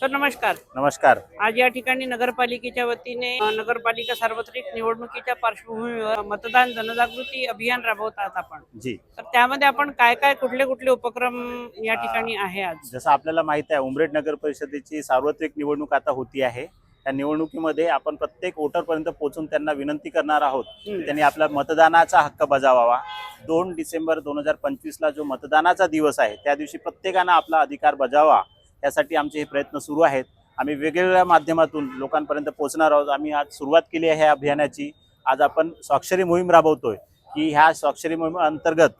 Sir नमस्कार. नमस्कार. आज या ठिकाणी नगरपालिकेच्या वतीने नगरपालिका सार्वत्रिक निवडणुकीच्या पार्श्वभूमीवर मतदान जनजागृती अभियान राबवतात आपण. जी. तर त्यामध्ये आपण काय काय कुठले कुठले उपक्रम या ठिकाणी आहे आज? जसं आपल्याला माहित आहे, उमरेड नगर परिषदेची सार्वत्रिक निवडणूक आता होती आहे. त्या निवडणुकीमध्ये आपण प्रत्येक वोटरपर्यंत पोहोचून त्यांना विनंती करणार आहोत की त्यांनी आपला मतदानाचा हक्क बजावावा. 2 डिसेंबर 2025ला जो मतदानाचा दिवस आहे त्या दिवशी प्रत्येकानं आपला अधिकार बजावा. यासाठी आमचे हे प्रयत्न सुरू आहेत. आम्ही वेगवेगळ्या माध्यमातून लोकांपर्यंत पोहोचणार आहोत. आम्ही आज सुरुवात केली आहे ह्या अभियानाची. आज आपण स्वाक्षरी मोहीम राबवतोय की ह्या स्वाक्षरी मोहीम अंतर्गत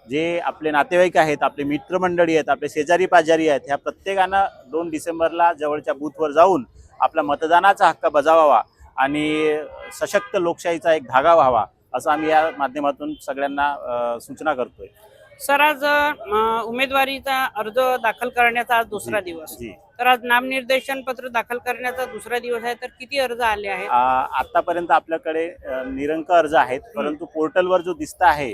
जे आपले नातेवाईक आहेत, आपले मित्रमंडळी आहेत, आपले शेजारी पाजारी आहेत, ह्या प्रत्येकानं 2 डिसेंबरला जवळच्या बूथवर जाऊन आपला मतदानाचा हक्क बजावावा आणि सशक्त लोकशाहीचा एक धागा व्हावा, असं आम्ही या माध्यमातून सगळ्यांना सूचना करतोय. सर आज उमेदवारीचा अर्ज दाखल करण्याचा आज दुसरा दिवस. तर आज नामनिर्देशन पत्र दाखल करण्याचा दुसरा दिवस आहे. तर किती अर्ज आले आहेत? आतापर्यंत आपल्याकडे निरंक अर्ज आहेत, परंतु पोर्टलवर जो दिसत आहे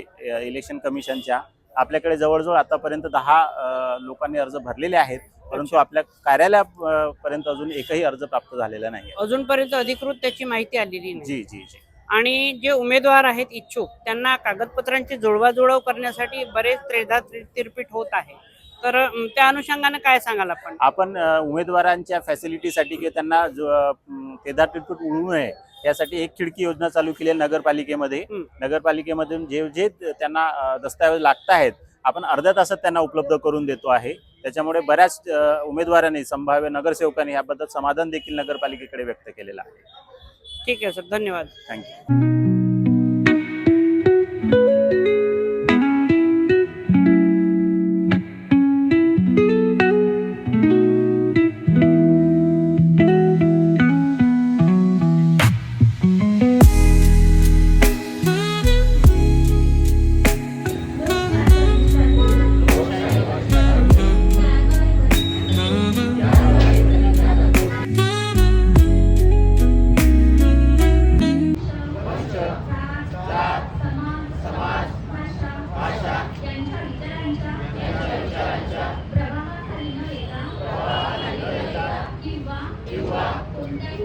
इलेक्शन कमिशनच्या, आपल्याकडे जवळजवळ आतापर्यंत 10 लोकांनी अर्ज भरलेले आहेत, परंतु आपल्या कार्यालयापर्यंत अजून एकही अर्ज प्राप्त झालेला नाही. अजूनपर्यंत अधिकृत त्याची माहिती आलेली नाही. जी जी जी. आणि जे उमेदवार आहेत इच्छुक, त्यांना कागदपत्रांची जुळवाजुळव करण्यासाठी बरेच तिरपीट होत आहे. तर त्या अनुषंगाने काय सांगाल आपण उमेदवारांच्या फॅसिलिटीसाठी किंवा त्यांना तिरपीट उडू नये यासाठी एक खिडकी योजना चालू केली आहे नगरपालिकेमध्ये. नगरपालिकेमधून जे त्यांना दस्तावेज लागत आहेत आपण अर्ध्या तासात त्यांना उपलब्ध करून देतो आहे. त्याच्यामुळे बऱ्याच उमेदवारांनी, संभाव्य नगरसेवकांनी याबद्दल समाधान देखील नगरपालिकेकडे व्यक्त केलेलं आहे. ठीक आहे सर, धन्यवाद. थँक्यू. किंवा कोणत्याही